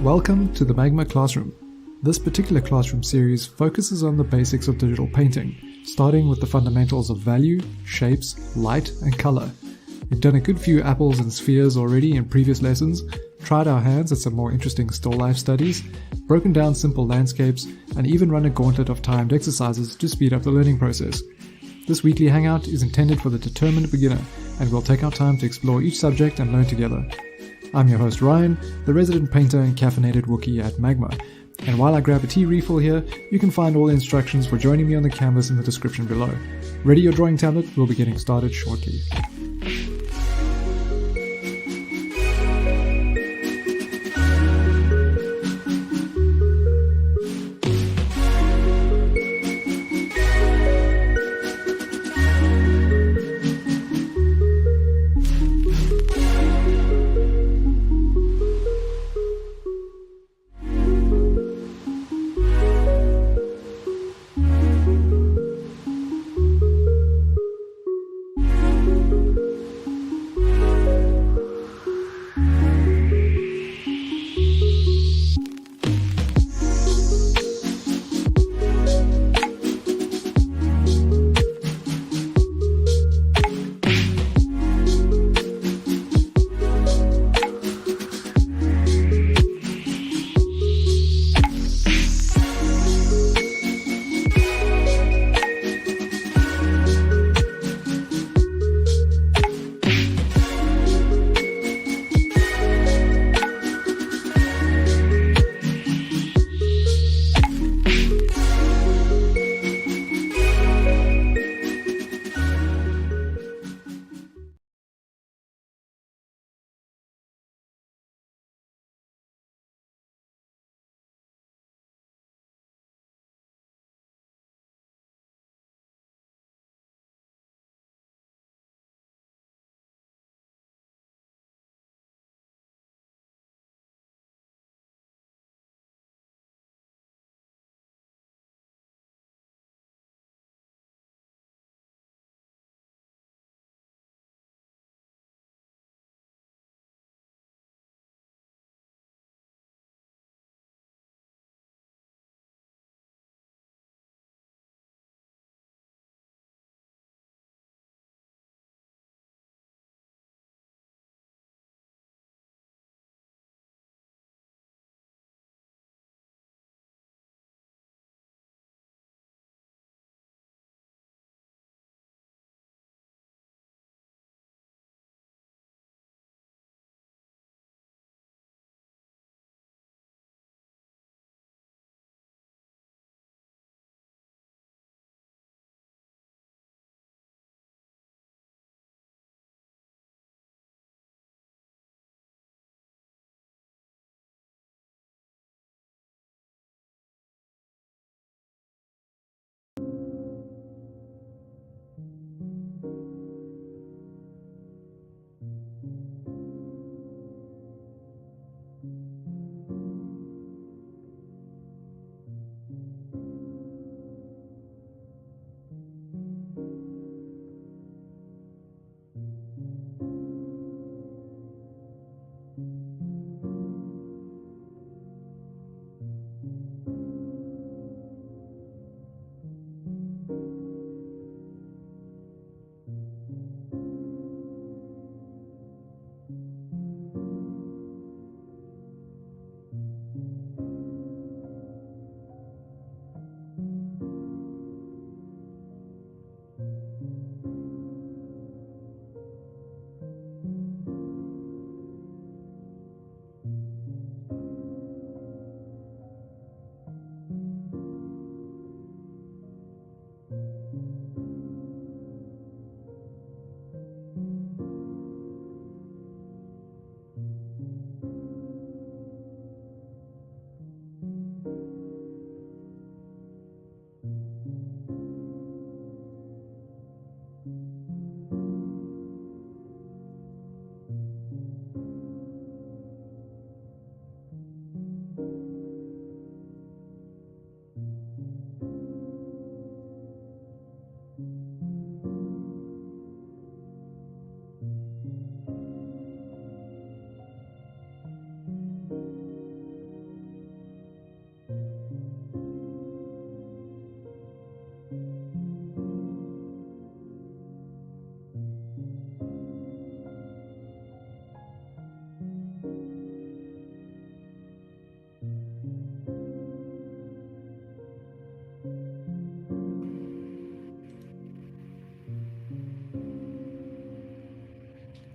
Welcome to the Magma Classroom. This particular classroom series focuses on the basics of digital painting, starting with the fundamentals of value, shapes, light, and color. We've done a good few apples and spheres already in previous lessons, tried our hands at some more interesting still life studies, broken down simple landscapes, and even run a gauntlet of timed exercises to speed up the learning process. This weekly hangout is intended for the determined beginner, and we'll take our time to explore each subject and learn together. I'm your host Ryan, the resident painter and caffeinated Wookiee at Magma, and while I grab a tea refill here, you can find all the instructions for joining me on the canvas in the description below. Ready your drawing tablet, we'll be getting started shortly.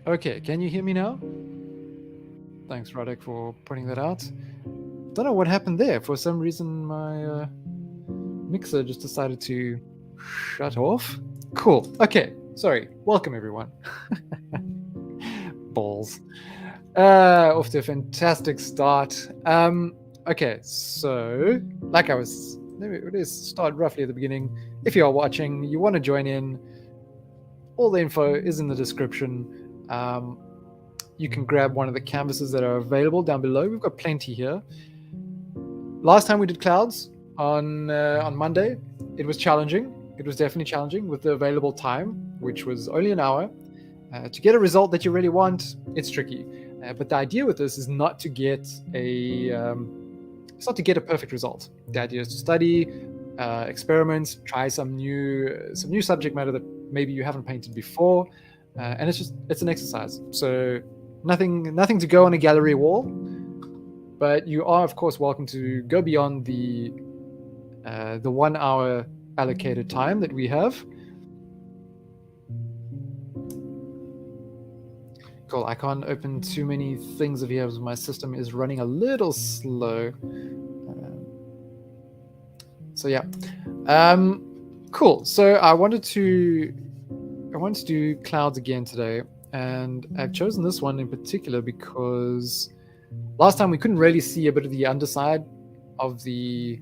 Okay, can you hear me now? Thanks, Radek, for pointing that out. Don't know what happened there. For some reason, my mixer just decided to shut off. Cool. Okay, sorry. Welcome, everyone. Balls. Off to a fantastic start. Okay, so like I was, let's start roughly at the beginning. If you are watching, you want to join in, all the info is in the description. You can grab one of the canvases that are available down below. We've got plenty here. Last time we did clouds on Monday, it was challenging. It was definitely challenging with the available time, which was only an hour. To get a result that you really want, it's tricky. But the idea with this is not to get a perfect result. The idea is to study, experiment, try some new subject matter that maybe you haven't painted before, and it's an exercise. So nothing to go on a gallery wall, but you are of course welcome to go beyond the 1 hour allocated time that we have. Cool. I can't open too many things of here because my system is running a little slow. So yeah, cool. So I wanted to do clouds again today, and I've chosen this one in particular because last time we couldn't really see a bit of the underside of the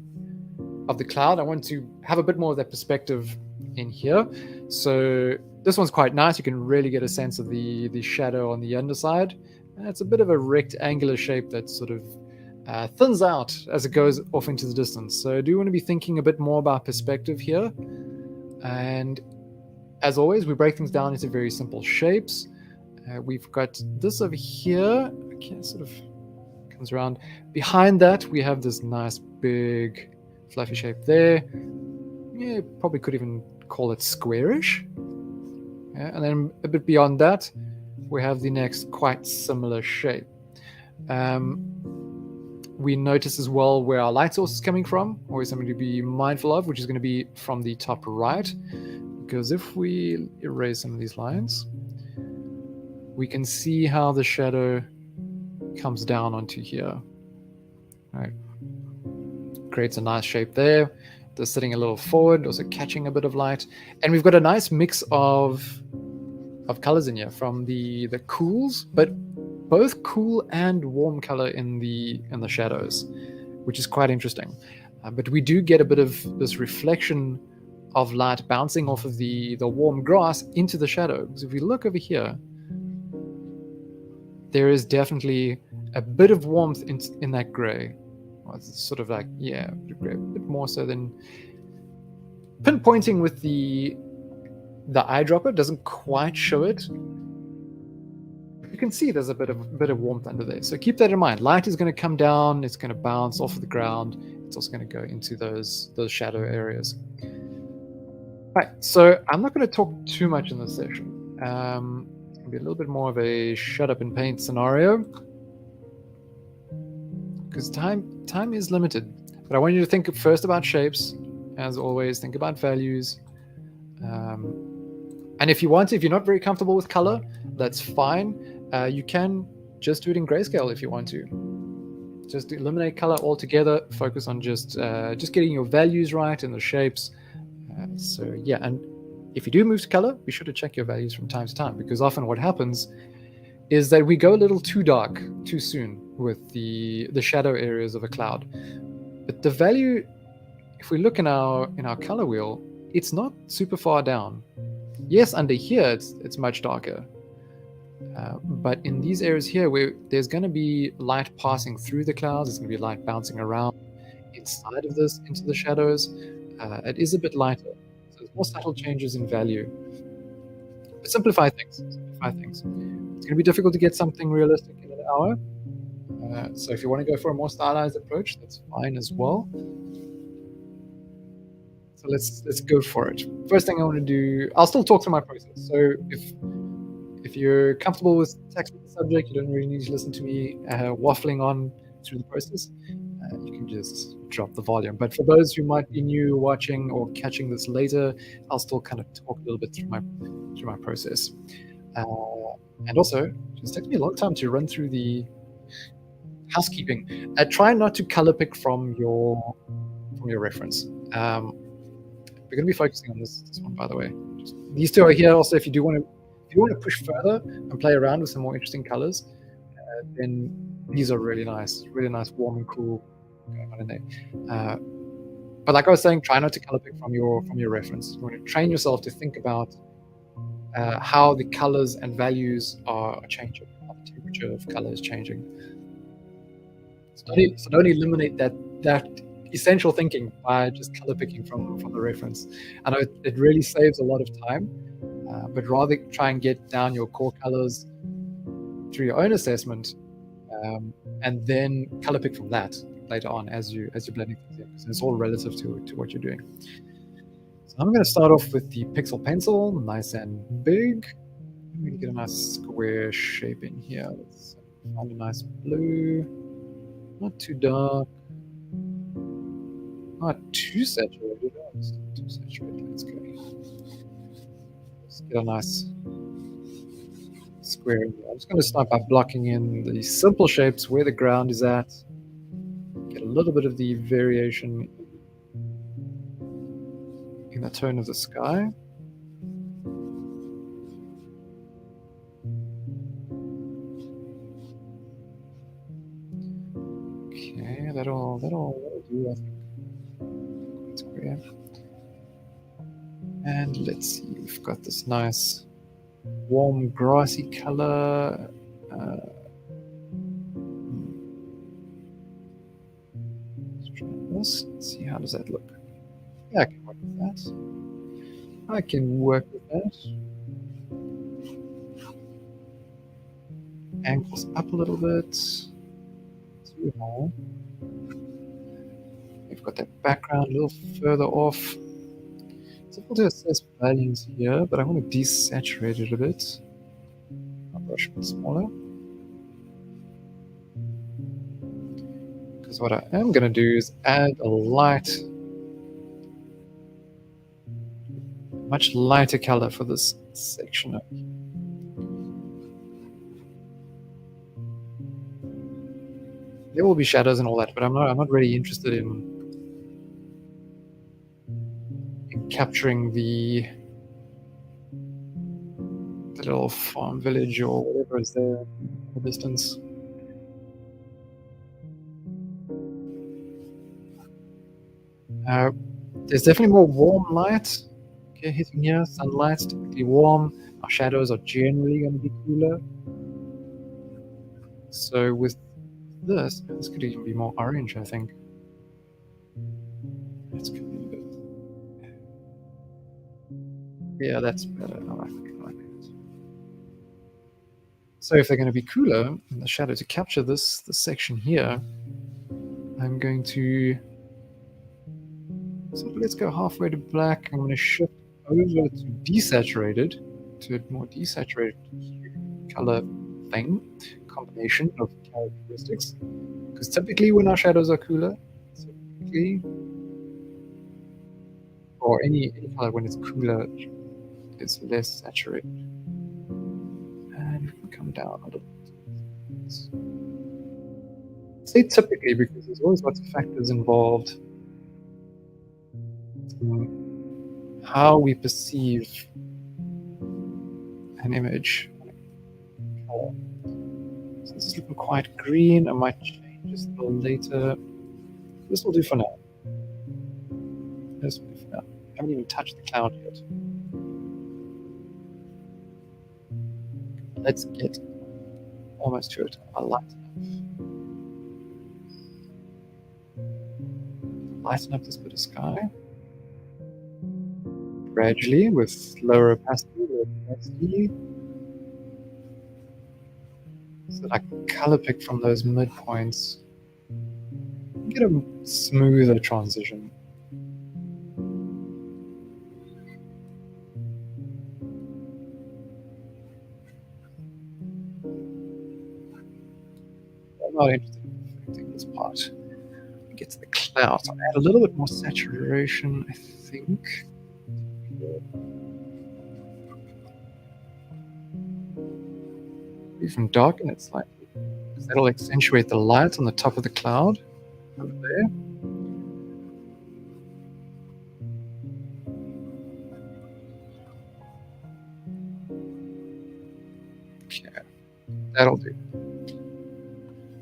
cloud. I want to have a bit more of that perspective in here. So this one's quite nice. You can really get a sense of the shadow on the underside. And it's a bit of a rectangular shape that sort of thins out as it goes off into the distance. So I do want to be thinking a bit more about perspective here. And as always, we break things down into very simple shapes. We've got this over here. Okay, sort of comes around. Behind that, we have this nice big fluffy shape there. Yeah, probably could even call it squarish. Yeah, and then a bit beyond that, we have the next quite similar shape. We notice as well where our light source is coming from, always something to be mindful of, which is going to be from the top right. Because if we erase some of these lines, we can see how the shadow comes down onto here. All right. Creates a nice shape there. They're sitting a little forward, also catching a bit of light. And we've got a nice mix of colors in here from the cools, but both cool and warm color in the shadows, which is quite interesting. But we do get a bit of this reflection of light bouncing off of the warm grass into the shadow. Because if we look over here, there is definitely a bit of warmth in that gray. Well, it's sort of like, yeah, gray, a bit more so than pinpointing with the eyedropper doesn't quite show it. You can see there's a bit of warmth under there. So keep that in mind. Light is going to come down. It's going to bounce off of the ground. It's also going to go into those shadow areas. Right. So I'm not going to talk too much in this session. It's going to be a little bit more of a shut up and paint scenario because time is limited. But I want you to think first about shapes. As always, think about values. And if you're not very comfortable with color, that's fine. You can just do it in grayscale if you want to. Just eliminate color altogether. Focus on just getting your values right and the shapes. So yeah, and if you do move to color, be sure to check your values from time to time, because often what happens is that we go a little too dark too soon with the shadow areas of a cloud. But the value, if we look in our color wheel, it's not super far down. Yes, under here it's much darker. But in these areas here where there's going to be light passing through the clouds, there's going to be light bouncing around inside of this into the shadows, it is a bit lighter. So there's more subtle changes in value. But simplify things. It's going to be difficult to get something realistic in an hour. So if you want to go for a more stylized approach, that's fine as well. So let's go for it. First thing I want to do, I'll still talk through my process. So if you're comfortable with text with the subject, you don't really need to listen to me waffling on through the process. You can just drop the volume. But for those who might be new watching or catching this later, I'll still kind of talk a little bit through my process. And also, it takes me a long time to run through the housekeeping. Try not to color pick from your reference. We're going to be focusing on this one, by the way. These two are here. Also, if you want to push further and play around with some more interesting colors, then these are really nice, warm and cool going on in there. But like I was saying, try not to color pick from your reference. You want to train yourself to think about how the colors and values are changing, how the temperature of color is changing. So don't eliminate that essential thinking by just color picking from the reference. I know it really saves a lot of time, but rather try and get down your core colors through your own assessment, and then color pick from that later on as you're blending things in, because it's all relative to what you're doing. So I'm going to start off with the pixel pencil, nice and big. I'm going to get a nice square shape in here. Let's find a nice blue, not too dark, not too saturated. Let's go. Let's get a nice square in here. I'm just going to start by blocking in the simple shapes where the ground is at. Get a little bit of the variation in the tone of the sky. Okay, that'll do, I think. Quite square. And let's see, we've got this nice warm grassy color. Let's see, how does that look? Yeah, I can work with that. I can work with that. Ankles up a little bit. Too high. We've got that background a little further off. It's able to assess values here, but I want to desaturate it a bit. I'll brush a bit smaller. Because what I am going to do is add a much lighter color for this section up here. There will be shadows and all that, but I'm not really interested in capturing the little farm village or whatever is there in the distance. There's definitely more warm light. Okay, hitting here, sunlight's typically warm. Our shadows are generally going to be cooler. So with this could even be more orange, I think. Let's go a little bit. Yeah, that's better. I like that. So if they're going to be cooler in the shadow, to capture this section here, I'm going to. So let's go halfway to black. I'm going to shift over to desaturated, to a more desaturated color thing, combination of characteristics. Because typically when our shadows are cooler, or any color when it's cooler, it's less saturated. And we can come down a little bit. Say typically because there's always lots of factors involved. How we perceive an image. So this is looking quite green. I might change this a little later. This will do for now. This will do for now. I haven't even touched the cloud yet. Let's get almost to it. I'll lighten up this bit of sky. Gradually with lower opacity, so that I can color pick from those midpoints and get a smoother transition. I'm not interested in perfecting this part. Get to the clouds. I'll add a little bit more saturation, I think. even darken it slightly, because that'll accentuate the light on the top of the cloud over there. Okay, that'll do.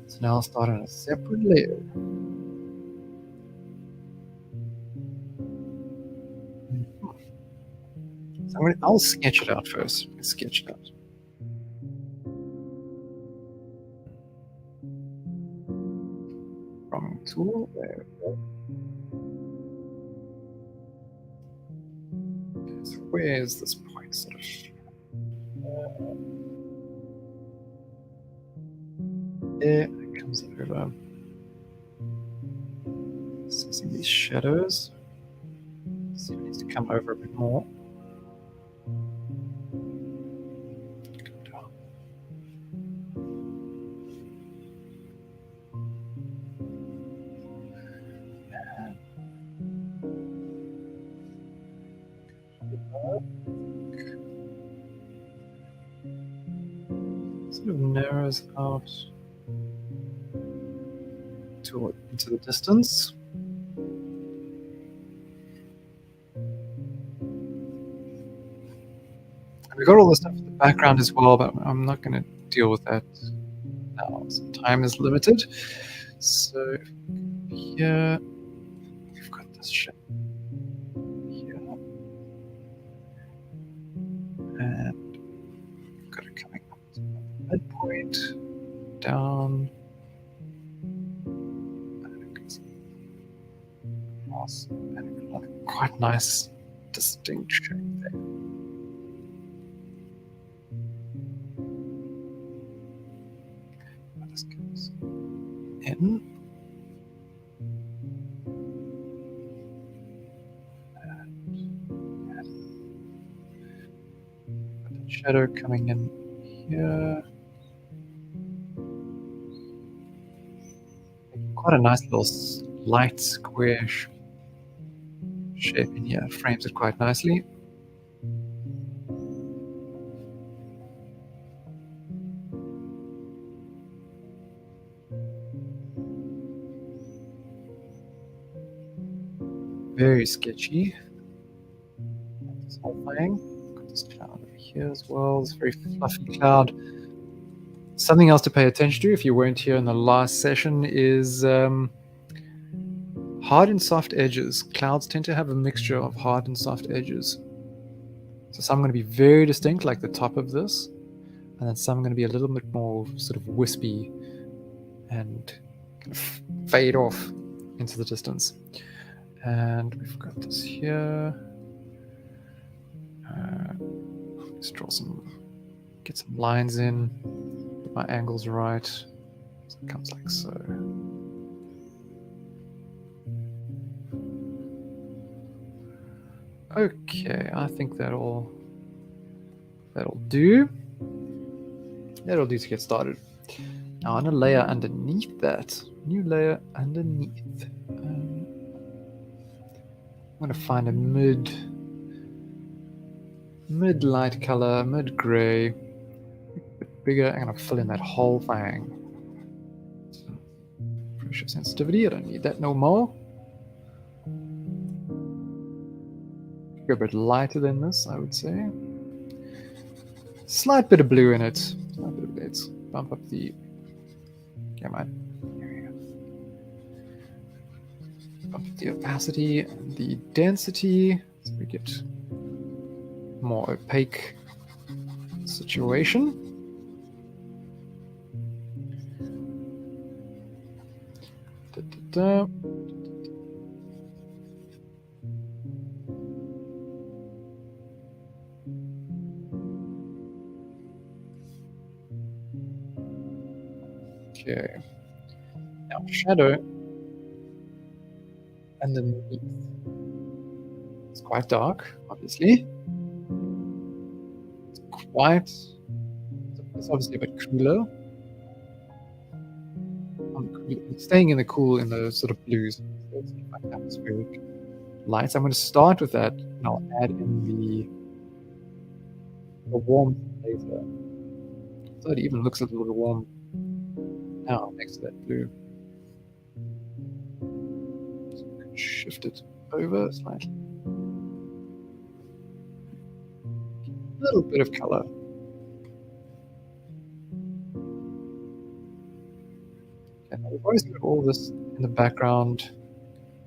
So now I'll start on a separate layer. So I'll sketch it out first. Let's sketch it out. From tool, there we go. So where's this point sort of? There it comes over. See these shadows. See if it needs to come over a bit more. Come down. Sort of narrows out into the distance. We got all the stuff in the background as well, but I'm not going to deal with that now. So time is limited. So here we've got this shape here, and we've got it coming up to the midpoint, down, and it goes across, and we've got a quite nice, distinct shape there. This goes in. And shadow coming in here. Quite a nice little light square shape in here. Frames it quite nicely. Very sketchy. This whole thing. Got this cloud over here as well. This very fluffy cloud. Something else to pay attention to if you weren't here in the last session is hard and soft edges. Clouds tend to have a mixture of hard and soft edges. So some are going to be very distinct, like the top of this, and then some are going to be a little bit more sort of wispy and kind of fade off into the distance. And we've got this here. Let's draw get some lines in, get my angles right. So it comes like so. Okay, I think that'll do. That'll do to get started. Now on a layer underneath that, new layer underneath. I'm going to find a mid light color, mid gray, a bit bigger. I'm going to fill in that whole thing. Pressure sensitivity, I don't need that no more. Go a bit lighter than this, I would say. Slight bit of blue in it. Let's bump up the. Come on. Bump up the opacity and the density so we get more opaque situation. Da, da, da. Okay. Now shadow underneath. It's quite dark, obviously. It's obviously a bit cooler. I'm staying in the cool, in the sort of blues. So it's like atmospheric lights. I'm going to start with that, and I'll add in the warmth later. although it even looks a little warm now next to that blue. So we can shift it over slightly. A little bit of color. Okay, now we've always got all this in the background.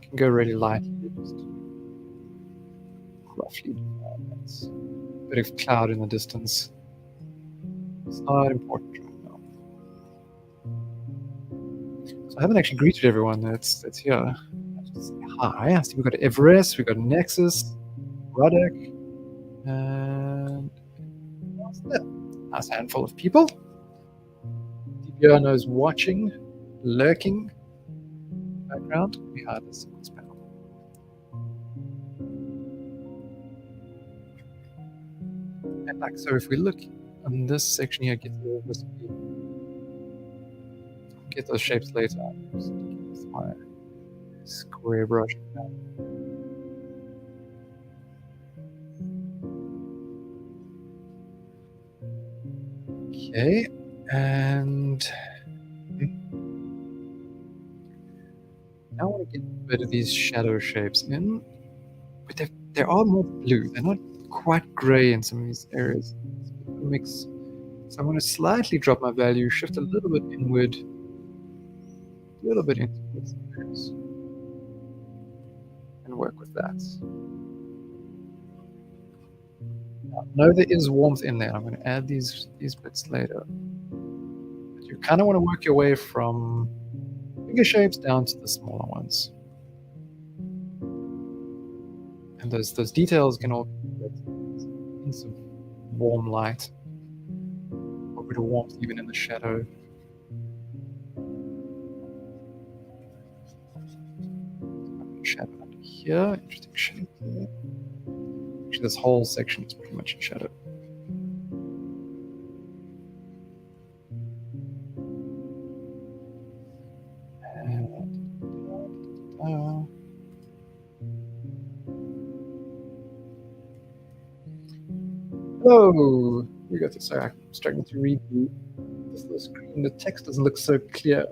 Can go really lightly, just roughly. That's a bit of cloud in the distance. It's not important right now. So I haven't actually greeted everyone that's here. Hi, I see we've got Everest, we've got Nexus, Ruddock, and what's that? Nice handful of people. DBR is watching, lurking. Background behind the sequence panel. And like so, if we look on this section here, get those shapes later. Just with my square brush. Okay, and now I want to get a bit of these shadow shapes in, but they are more blue. They're not quite gray in some of these areas. It's a bit of a mix. So I'm going to slightly drop my value, shift a little bit inward, a little bit into these areas, and work with that. Now, no, there is warmth in there. I'm going to add these bits later. But you kind of want to work your way from bigger shapes down to the smaller ones. And those details can all get in some warm light, a bit of warmth even in the shadow. Shadow under here, interesting shape there. Actually, this whole section is pretty much in shadow. Hello! We got to, sorry, I'm struggling to read the screen. The text doesn't look so clear.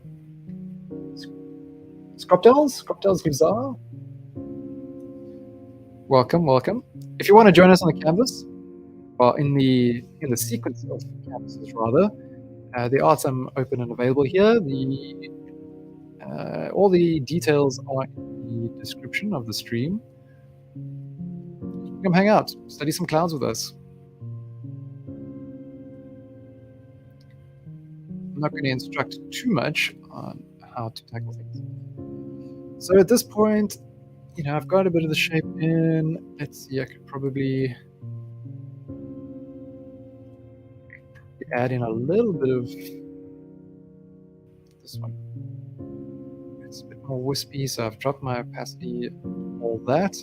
Scroptels Gizar. Welcome, welcome. If you want to join us on the canvas, well, in the sequence of canvases rather, the art's open and available here. All the details are in the description of the stream. Come hang out, study some clouds with us. I'm not going to instruct too much on how to tackle things. So at this point, you know, I've got a bit of the shape in. Let's see, I could probably add in a little bit of this one. It's a bit more wispy, so I've dropped my opacity, all that.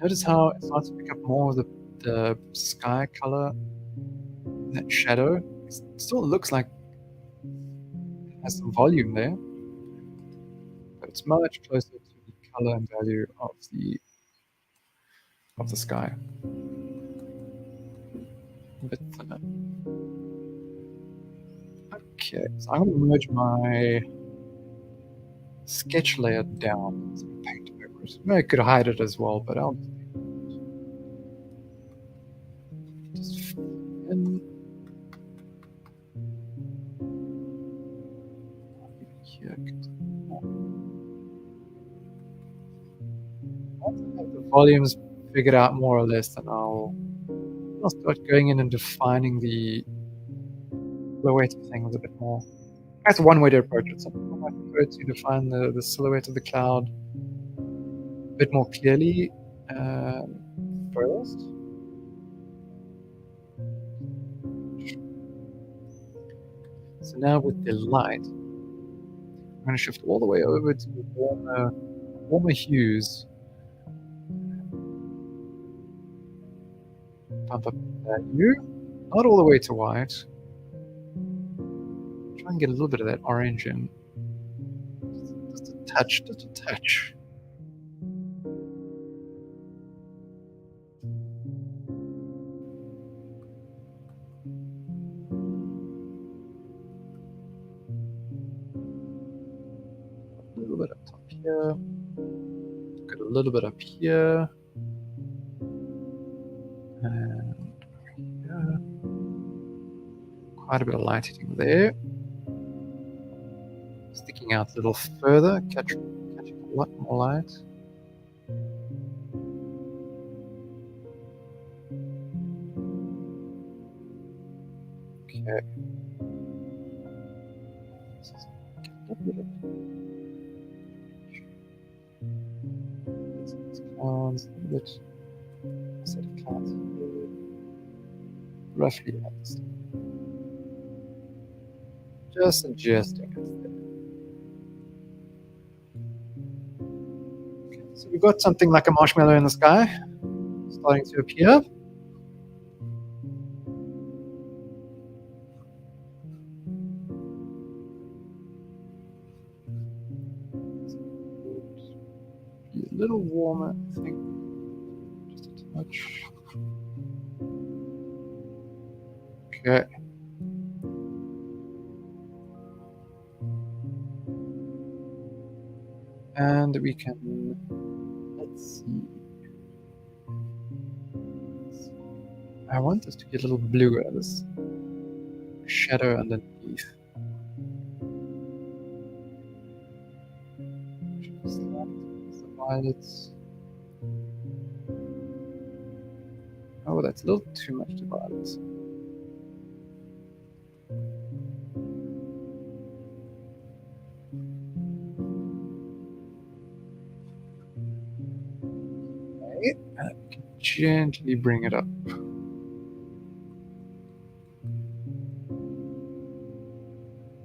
Notice how it starts to pick up more of the sky color in that shadow. It still looks like it has some volume there, but it's much closer to the color and value of the sky. A bit thinner. Okay, so I'm going to merge my sketch layer down. So paint over it. I could hide it as well, but I'll just in. Here, once I have the volumes figured out more or less, then I'll start going in and defining the silhouette of things a bit more. That's one way to approach it. Some people might prefer to define the silhouette of the cloud a bit more clearly first. So now with the light, I'm going to shift all the way over to warmer hues. Pump up that hue, not all the way to white. Try and get a little bit of that orange in. Just a touch, just a touch. here. Got a little bit up here. And here. Quite a bit of light hitting there. Sticking out a little further, catching a lot more light. Okay. Clouds, a bit set of clouds here. Roughly just adjusting it there. Okay, so we've got something like a marshmallow in the sky starting to appear. Be a little warmer, I think. Just a touch. Okay. And we can, let's see. I want this to get a little bluer, this shadow underneath. Just like the violets. Oh, that's a little too much to violets. Okay, and we can gently bring it up.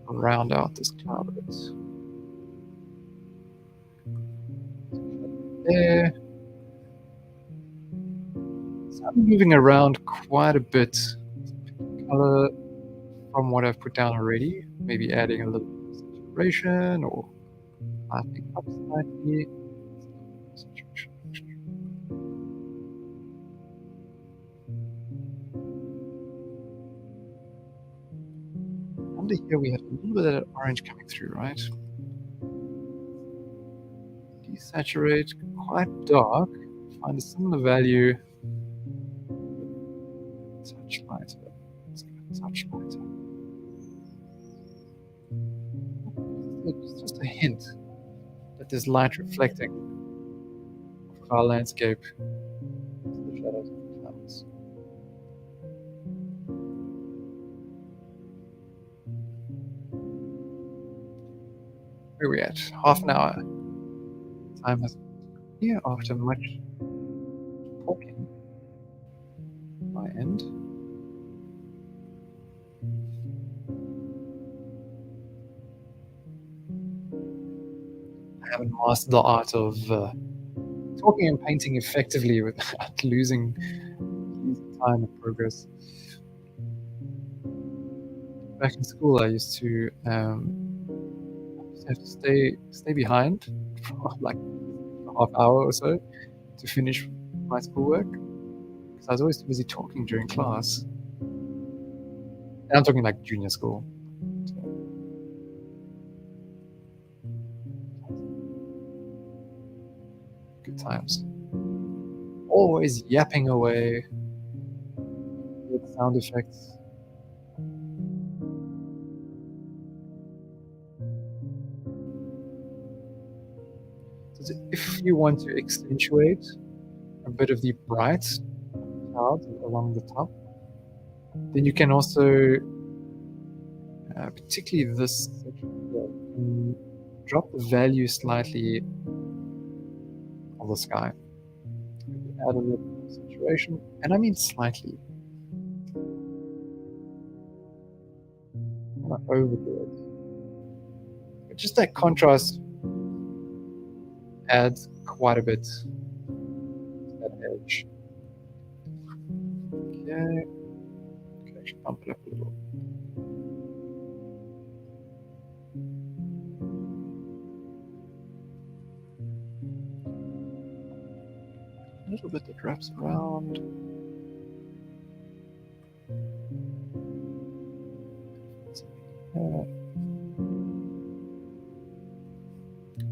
Round out this cloud a bit. There. So I'm moving around quite a bit. Color from what I've put down already. Maybe adding a little saturation or lightening up slightly. Under here we had a little bit of that orange coming through, right? Desaturate, quite dark. Find a similar value. Touch lighter. Let's give it a touch lighter. It's just a hint that there's light reflecting of our landscape. The shadows of the clouds. Where are we at? Half an hour. Time has here after much talking. My end. I haven't mastered the art of talking and painting effectively without losing time and progress. Back in school, I used to have to stay behind for like a half hour or so to finish my schoolwork because I was always too busy talking during class. And I'm talking like junior school. Good times. Always yapping away with sound effects. So if you want to accentuate a bit of the bright clouds along the top, then you can also, particularly this section here, drop the value slightly of the sky. Add a little bit of saturation, and I mean slightly. I'm not overdo it. But just that contrast adds quite a bit to that edge. Okay. Okay, actually bump it up a little. A little bit that wraps around.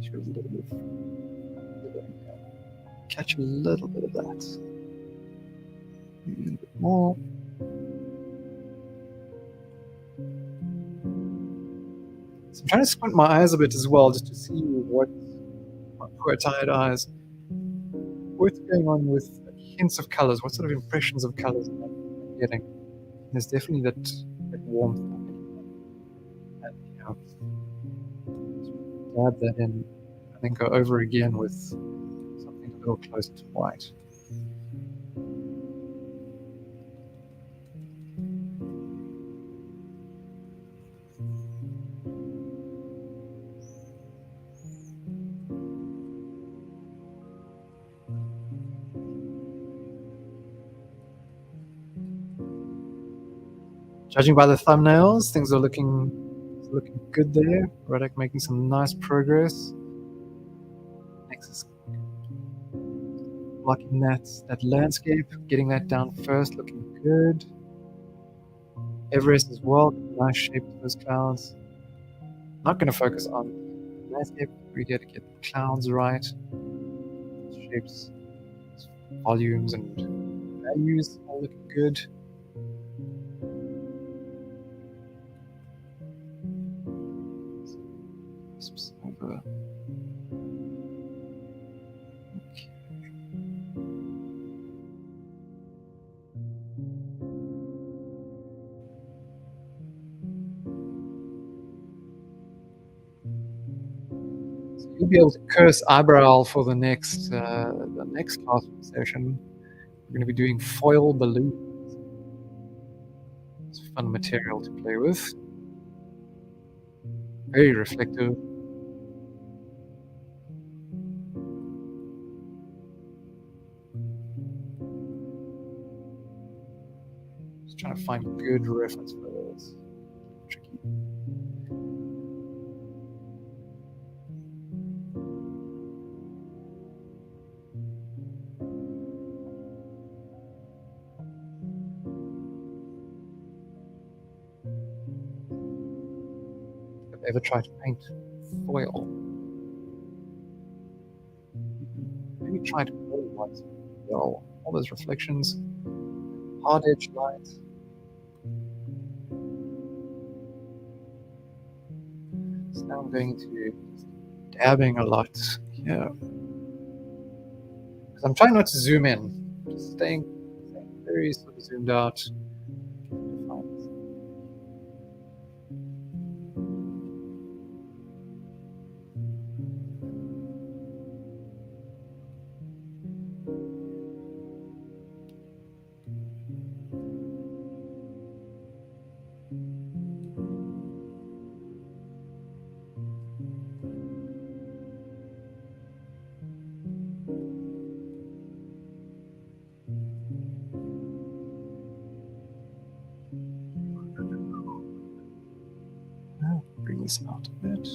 Shows a little bit of, catch a little bit of that. A little bit more. So I'm trying to squint my eyes a bit as well, just to see what my poor tired eyes, what's going on with hints of colors, what sort of impressions of colors I'm getting. There's definitely that warmth. And, dab that in, and then go over again with something a little closer to white. Judging by the thumbnails, things are looking good there. Radek making some nice progress. Next is blocking that landscape, getting that down first, looking good. Everest as well, nice shape to those clouds. Not going to focus on the landscape. We're here to get the clouds right. Shapes, volumes, and values all looking good. Over. Okay. So you'll be able to curse eyebrow for the next classroom session. We're going to be doing foil balloons. It's fun material to play with. Very reflective. Just trying to find a good reference for this. Tricky. Have you ever tried to paint foil? Maybe try to play ones. Well, all those reflections, hard edge lines. So now I'm going to dabbing a lot here. Because I'm trying not to zoom in, just staying very sort of zoomed out. Bring this out a bit.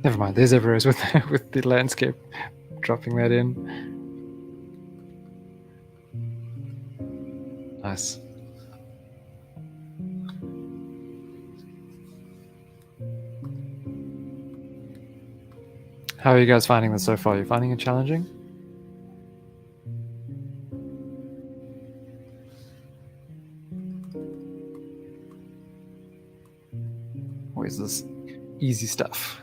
Never mind, there's Everest with with the landscape, dropping that in. Nice. How are you guys finding this so far? Are you finding it challenging? Or is this easy stuff?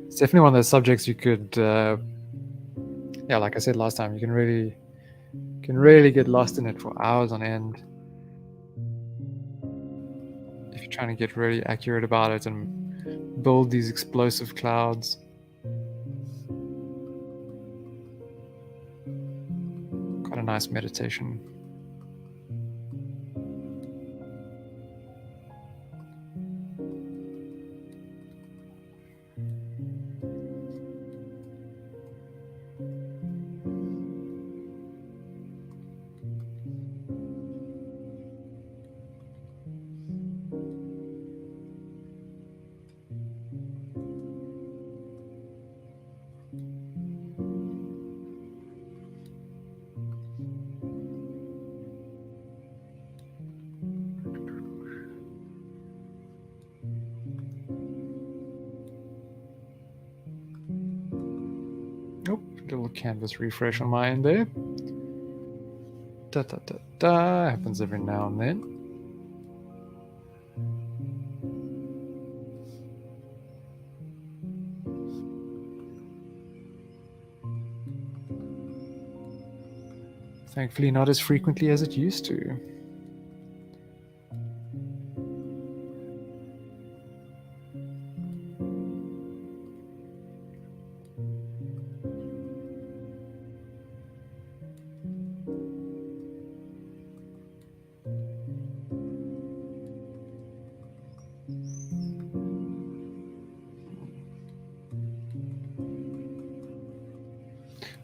It's definitely one of those subjects you could, yeah, like I said last time, you can really get lost in it for hours on end if you're trying to get really accurate about it and build these explosive clouds. Quite a nice meditation. Nope, little canvas refresh on my end there. Happens every now and then. Thankfully not as frequently as it used to.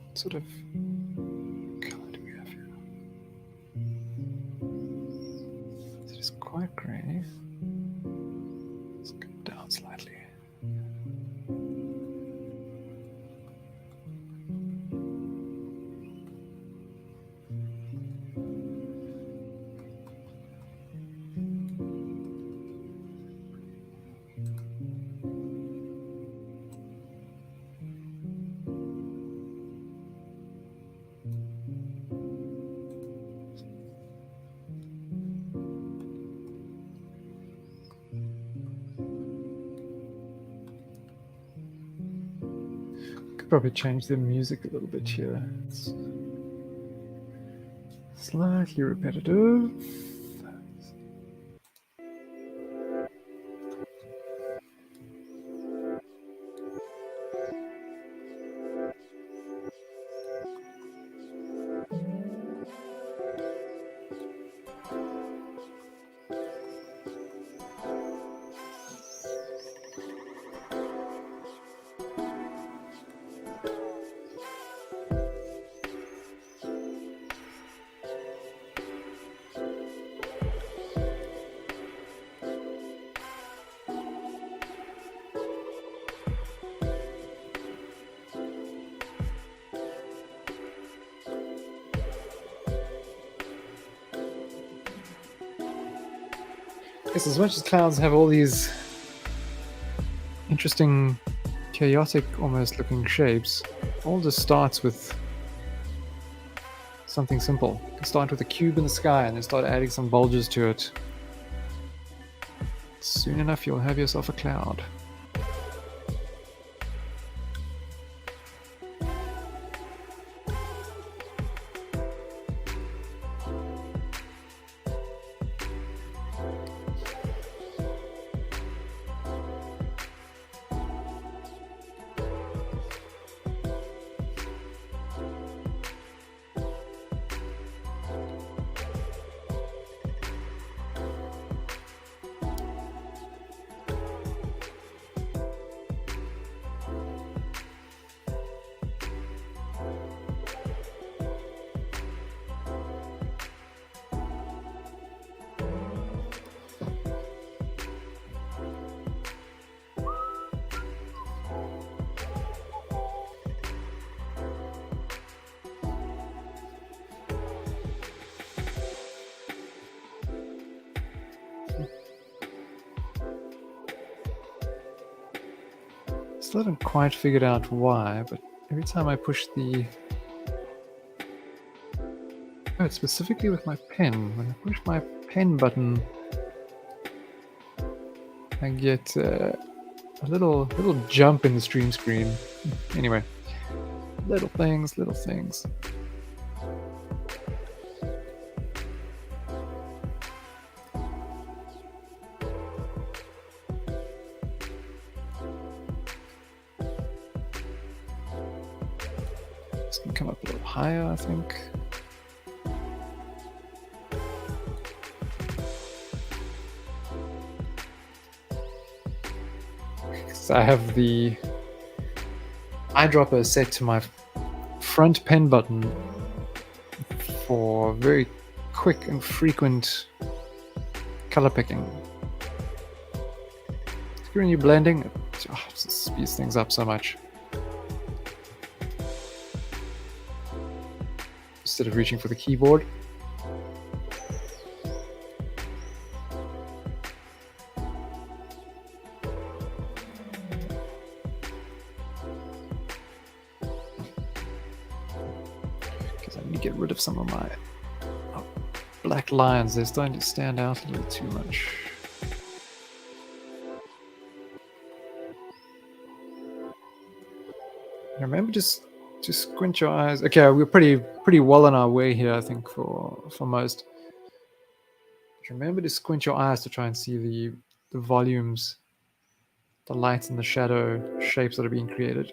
What sort of color do we have here? It is quite grey. Let's go down slightly. Could probably change the music a little bit here. It's slightly repetitive. Yes, as much as clouds have all these interesting, chaotic, almost looking shapes, all just starts with something simple. You can start with a cube in the sky and then start adding some bulges to it. Soon enough, you'll have yourself a cloud. still haven't quite figured out why, but every time I push the... Oh, it's specifically with my pen. When I push my pen button, I get a little jump in the stream screen. Anyway, little things, little things. This can come up a little higher, I think. So I have the eyedropper set to my front pen button for very quick and frequent color picking. When you're blending, it just speeds things up so much. Instead of reaching for the keyboard. Get rid of some of my black lines. They're starting to stand out a little too much. And remember, just squint your eyes. Okay, we're pretty well on our way here, I think, for most. But remember to squint your eyes to try and see the volumes, the light and the shadow shapes that are being created.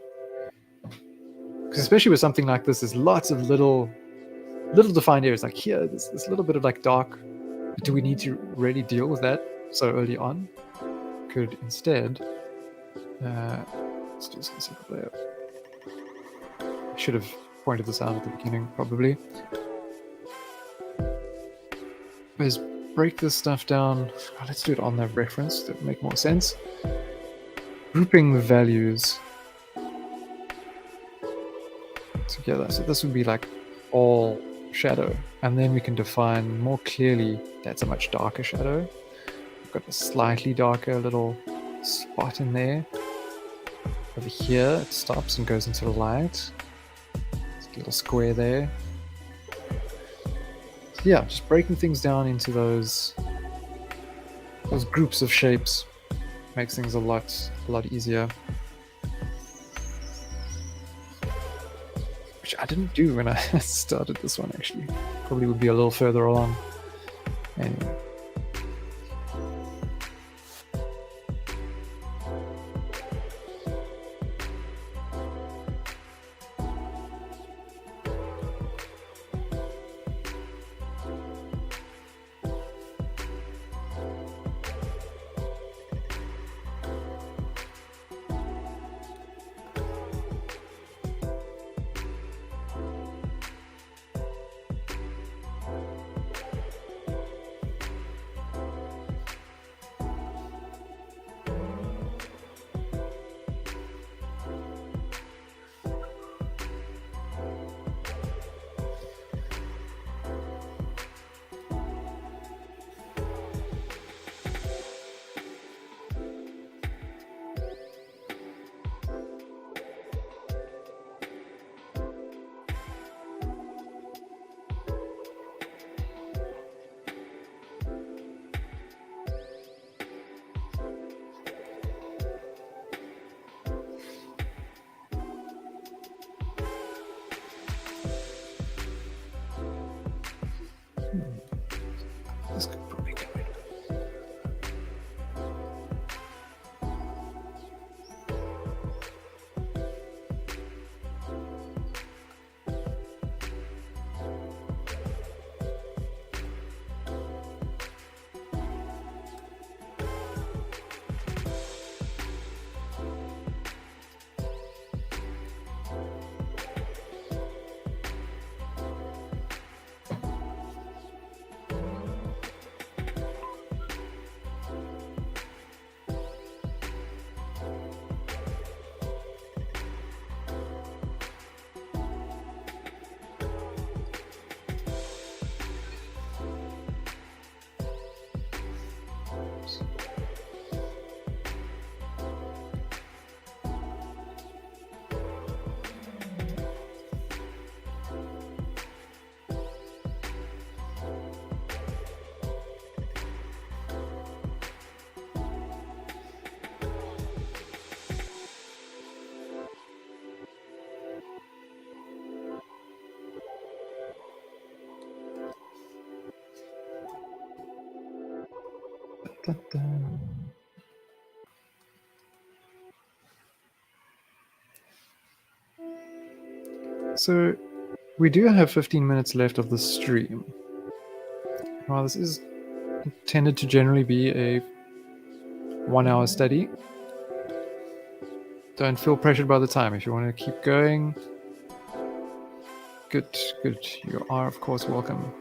Because especially with something like this, there's lots of little defined areas. Like here, there's this little bit of like dark. Do we need to really deal with that so early on? Could instead, let's do some simple layer. I should have pointed this out at the beginning, probably. Let's break this stuff down. Oh, let's do it on the reference to make more sense. Grouping the values together. So this would be like all shadow, and then we can define more clearly that's a much darker shadow. We've got a slightly darker little spot in there. Over here it stops and goes into the light. There's a little square there. So yeah, just breaking things down into those groups of shapes makes things a lot easier. I didn't do when I started this one, actually. Probably would be a little further along. Anyway. Da-da. So we do have 15 minutes left of the stream. While this is intended to generally be a 1 hour study, don't feel pressured by the time. If you want to keep going, good. You are, of course, welcome.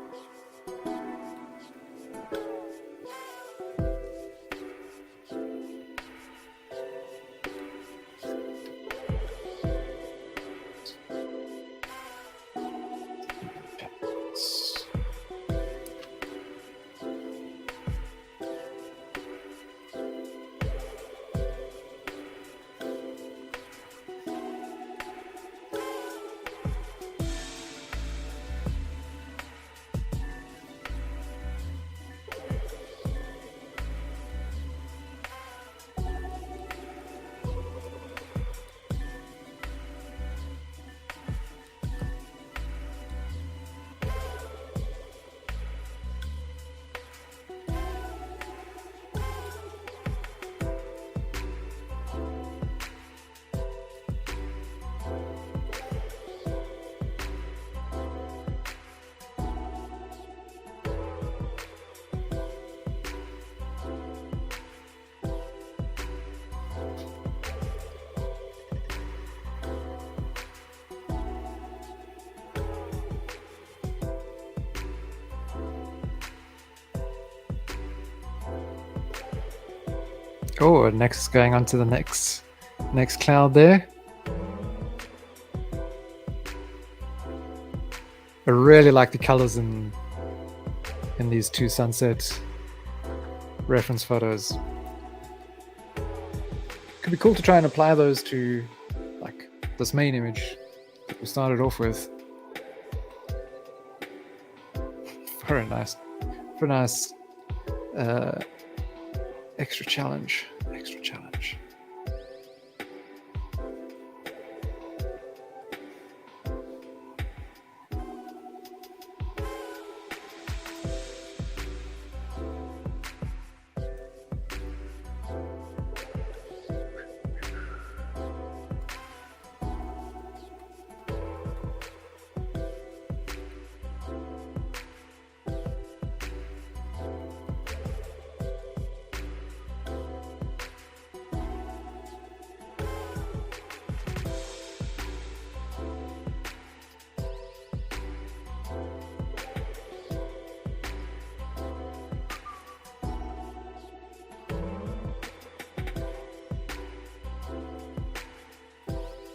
Oh, next going on to the next cloud there. I really like the colors in these two sunset reference photos. Could be cool to try and apply those to like this main image that we started off with. Very nice. Very nice. Extra challenge.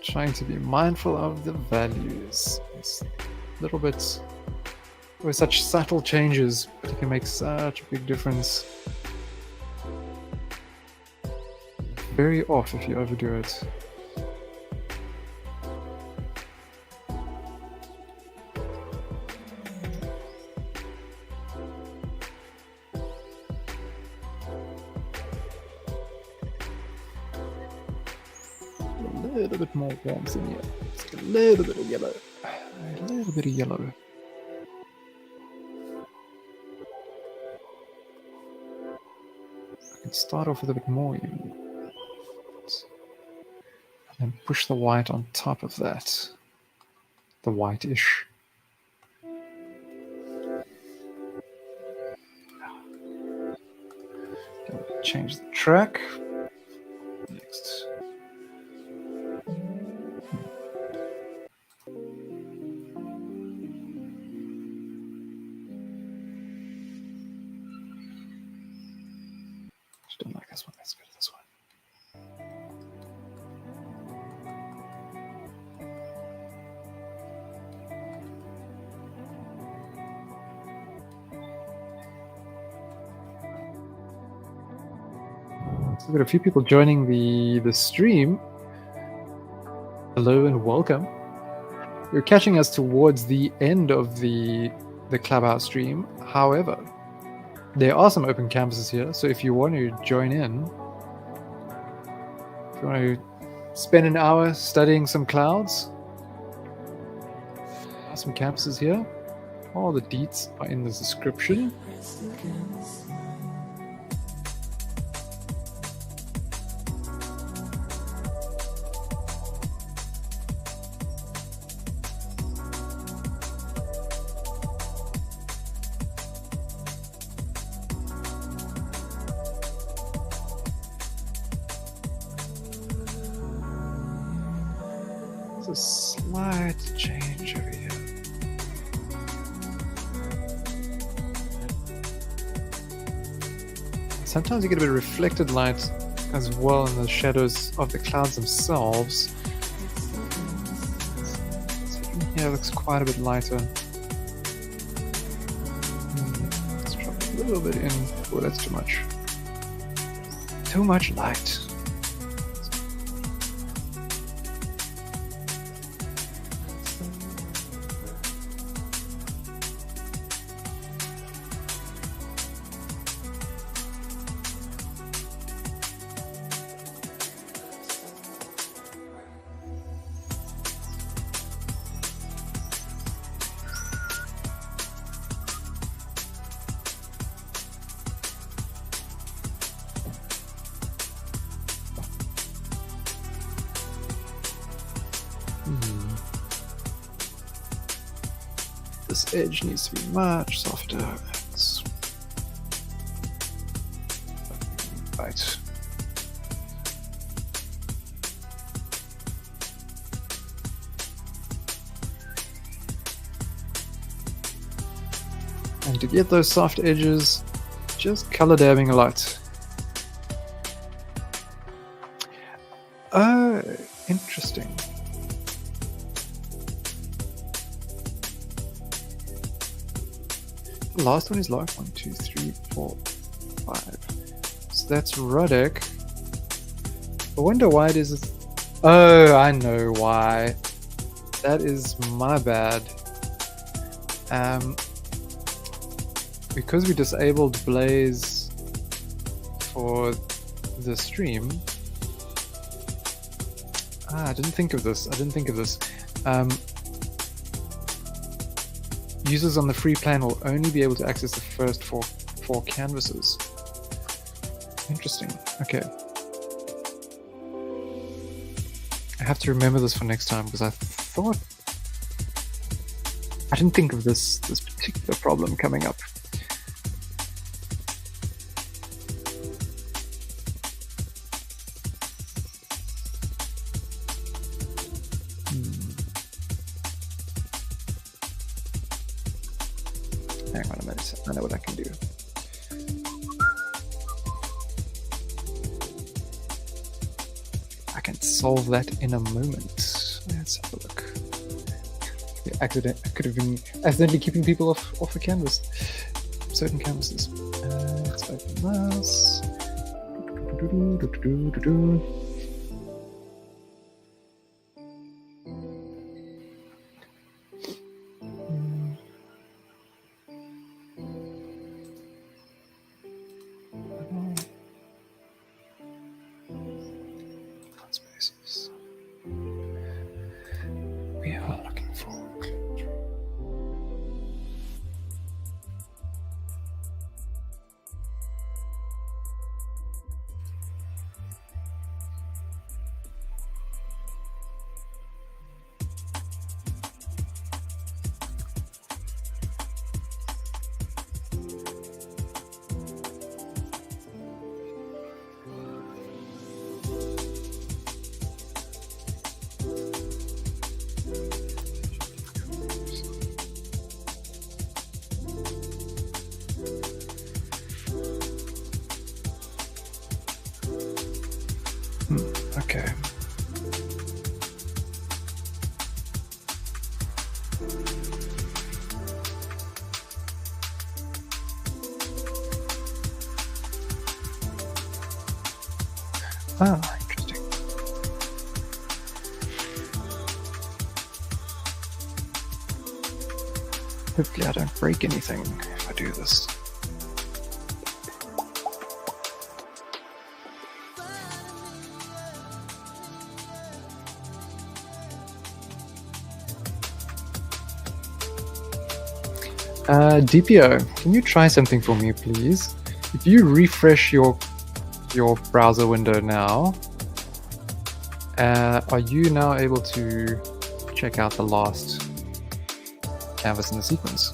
Trying to be mindful of the values. It's a little bit with such subtle changes, but it can make such a big difference. Very off if you overdo it. A little bit more warmth in here. Just a little bit of yellow. A little bit of yellow. I can start off with a bit more even. And then push the white on top of that. The whitish. Change the track. Next. Don't like this one. Let's go to this one. So we've got a few people joining the stream. Hello and welcome. You're catching us towards the end of the Clubhouse stream. However, there are some open canvases here, so if you want to join in, if you want to spend an hour studying some clouds, there are some canvases here. All the deets are in the description. There's a slight change over here. Sometimes you get a bit of reflected light as well in the shadows of the clouds themselves. Here looks quite a bit lighter. Let's drop a little bit in. Oh, that's too much. Too much light. This edge needs to be much softer. Right. And to get those soft edges, just color dabbing a lot. Oh, interesting. The last one is like 1, 2, 3, 4, 5. So that's Ruddick. I wonder why it is. Oh, I know why. That is my bad. Because we disabled Blaze for the stream. I didn't think of this. Users on the free plan will only be able to access the first four canvases. Interesting. Okay. I have to remember this for next time because I didn't think of this particular problem coming up. Hang on a minute, I know what I can do. I can solve that in a moment. Let's have a look. I could have been accidentally keeping people off the canvas. Certain canvases. Let's open this. Spaces. We are looking for. Okay. Ah, interesting. Hopefully I don't break anything if I do this. DPO, can you try something for me, please? If you refresh your browser window now, are you now able to check out the last canvas in the sequence?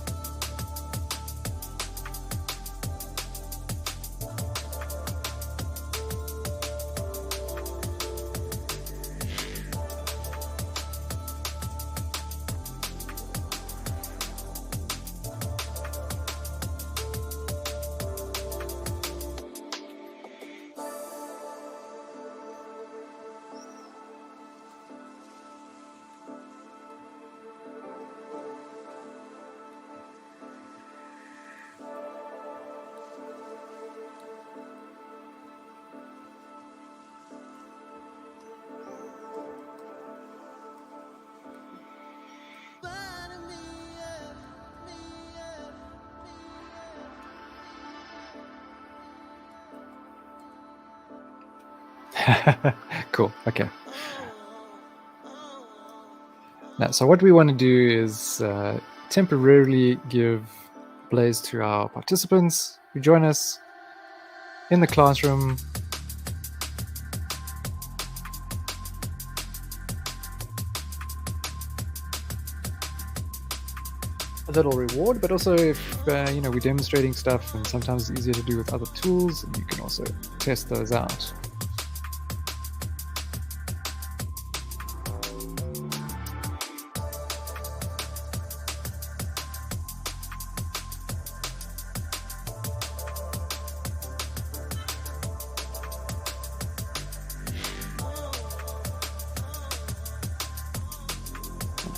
Cool, okay. Now, so what we want to do is temporarily give Blaze to our participants who join us in the classroom. A little reward, but also if we're demonstrating stuff, and sometimes it's easier to do with other tools, and you can also test those out.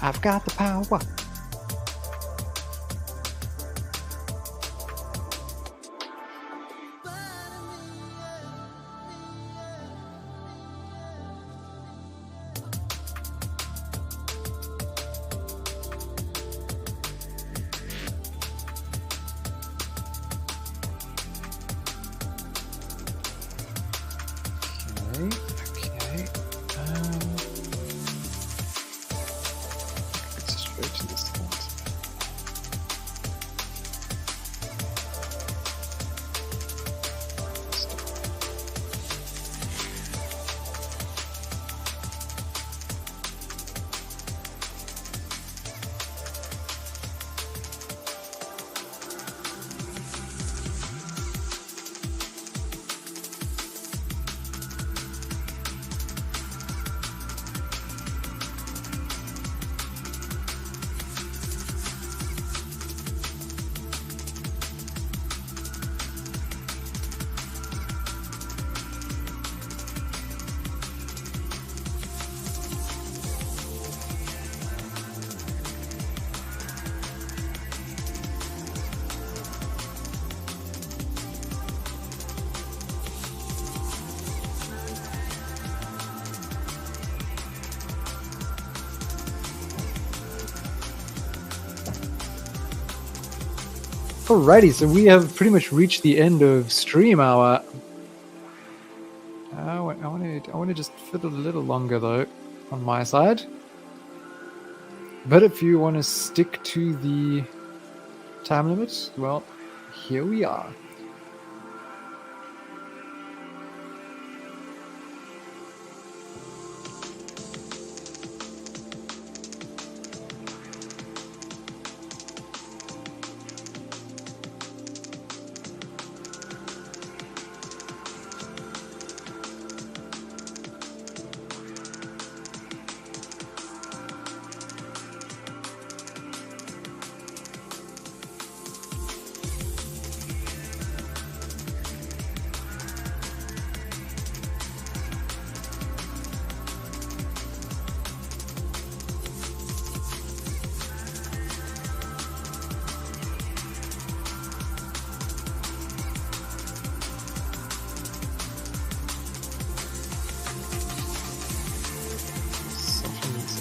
I've got the power. Okay. Let's straight to this point. Alrighty, so we have pretty much reached the end of stream hour. I want to just fiddle a little longer though, on my side. But if you want to stick to the time limit, well, here we are.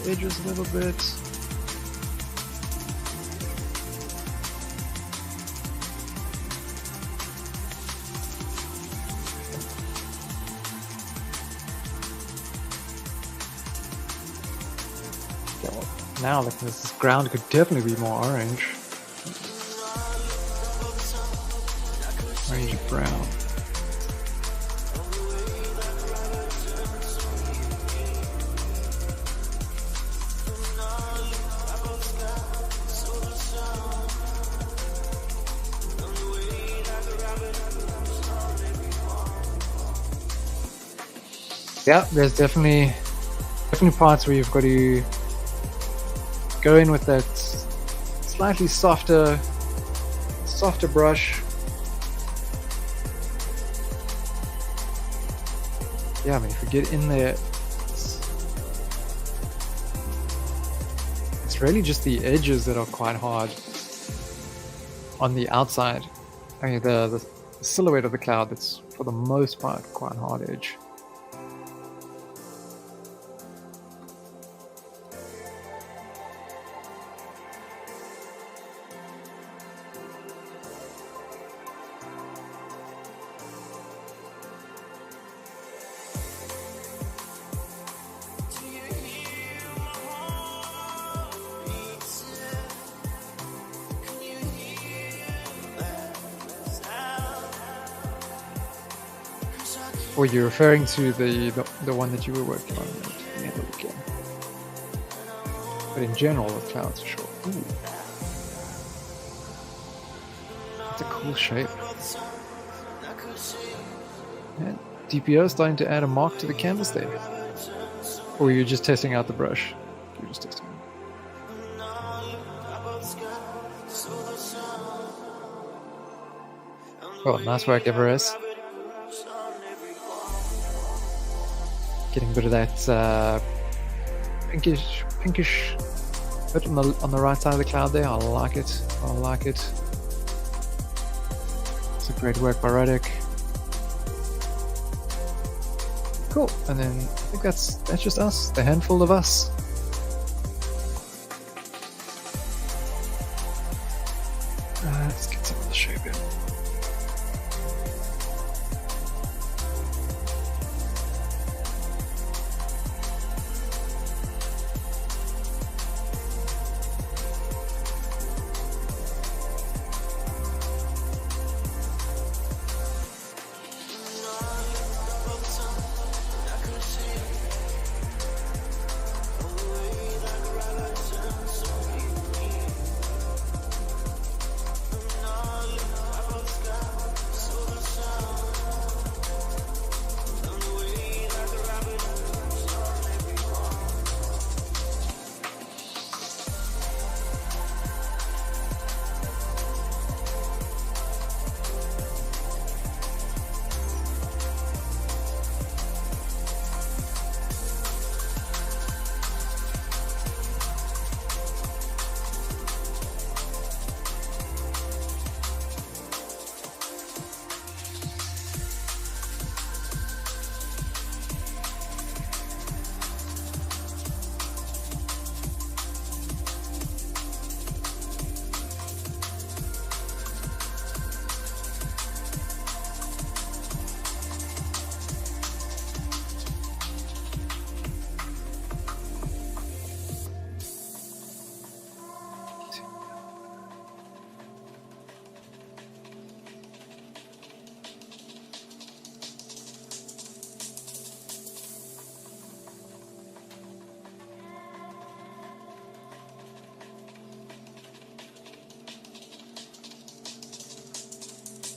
Edges a little bit. Okay, well, now this ground could definitely be more orange. Orange brown. Yeah, there's definitely parts where you've got to go in with that slightly softer brush. Yeah, I mean, if you get in there, it's really just the edges that are quite hard on the outside. I mean, the silhouette of the cloud, that's for the most part quite hard edge. Or you're referring to the one that you were working on? Let me have a look again. But in general, the clouds are short. Ooh. That's a cool shape. And DPO is starting to add a mark to the canvas there. Or you're just testing out the brush? You're just testing it. Oh, nice work, Everest. Getting a bit of that pinkish bit on the right side of the cloud there. I like it. I like it. It's a great work by Rodic. Cool. And then I think that's just us, the handful of us. Let's get some of the shape in.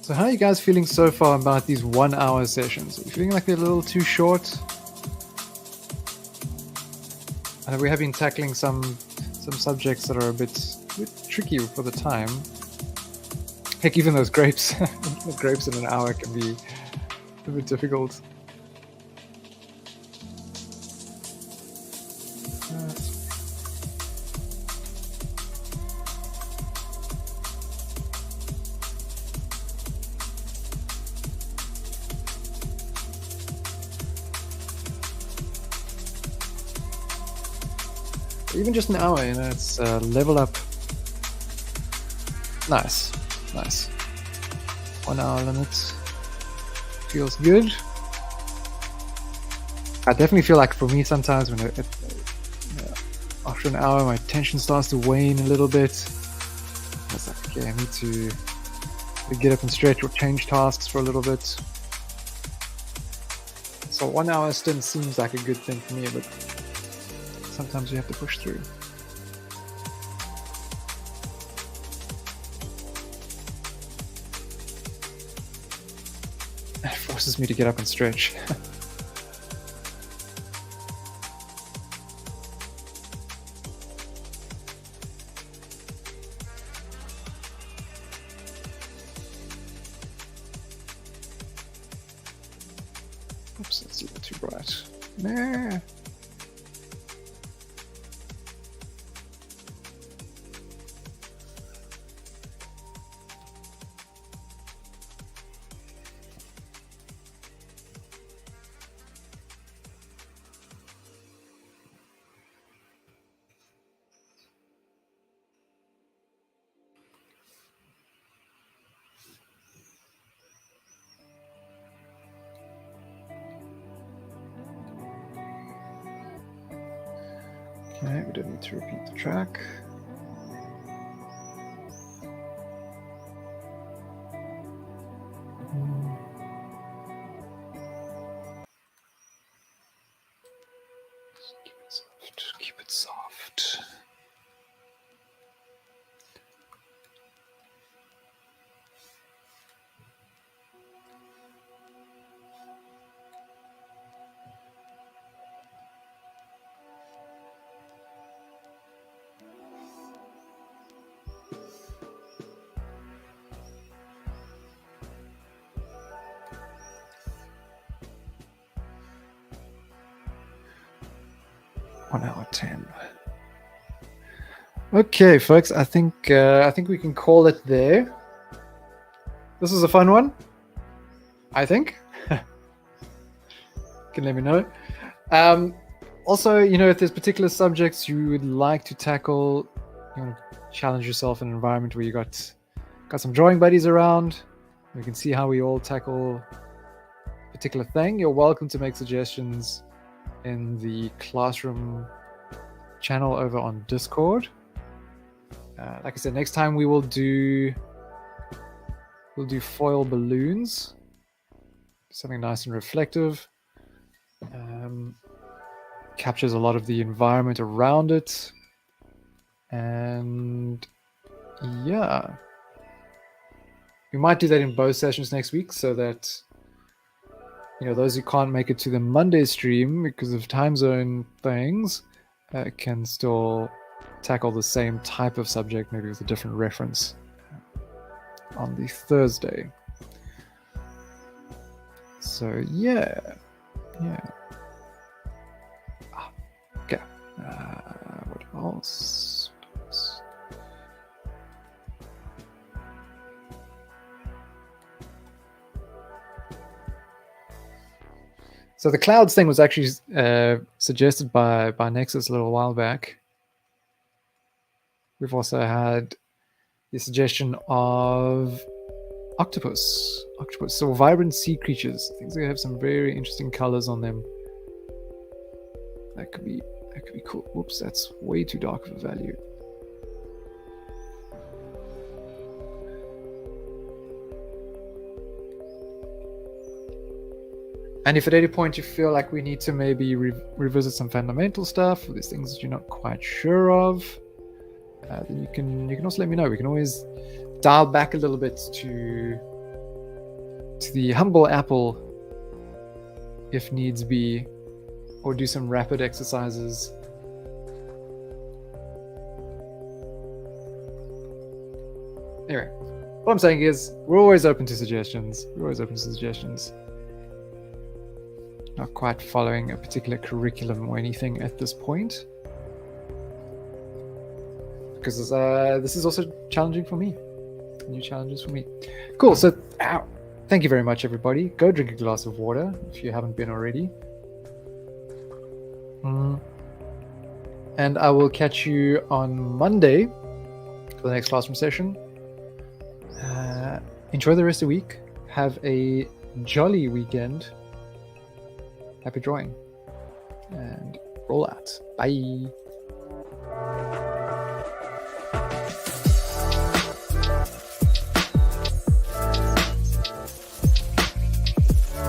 So how are you guys feeling so far about these 1 hour sessions? Are you feeling like they're a little too short? I know we have been tackling some subjects that are a bit tricky for the time. Heck, even those grapes, the grapes in an hour can be a bit difficult. Even just an hour, you know, it's level up. Nice, nice. 1 hour limit feels good. I definitely feel like for me sometimes when after an hour my attention starts to wane a little bit. It's like, okay, I need to get up and stretch or change tasks for a little bit. So 1 hour stint seems like a good thing for me, but sometimes you have to push through. It forces me to get up and stretch. Oops, that's a little too bright. Nah. Okay, we didn't need to repeat the track. 1 hour 10. Okay, folks, I think we can call it there. This was a fun one, I think. Can let me know. Also, if there's particular subjects you would like to tackle, you want to challenge yourself in an environment where you got some drawing buddies around, we can see how we all tackle a particular thing, you're welcome to make suggestions in the classroom channel over on Discord. Like I said, next time we'll do foil balloons, something nice and reflective. Captures a lot of the environment around it, and yeah, we might do that in both sessions next week, so that those who can't make it to the Monday stream because of time zone things can still tackle the same type of subject, maybe with a different reference, on the Thursday. So yeah. Okay. What else? So the clouds thing was actually suggested by Nexus a little while back. We've also had the suggestion of octopus, so vibrant sea creatures, things that have some very interesting colors on them. That could be cool. Whoops, that's way too dark of a value. And if at any point you feel like we need to maybe revisit some fundamental stuff, or there's things that you're not quite sure of, then you can also let me know. We can always dial back a little bit to the humble apple if needs be, or do some rapid exercises. Anyway, what I'm saying is we're always open to suggestions. Not quite following a particular curriculum or anything at this point, because this is also challenging for me. New challenges for me. Cool. So thank you very much, everybody. Go drink a glass of water if you haven't been already. And I will catch you on Monday for the next classroom session. Enjoy the rest of the week. Have a jolly weekend. Happy drawing. And roll out. Bye.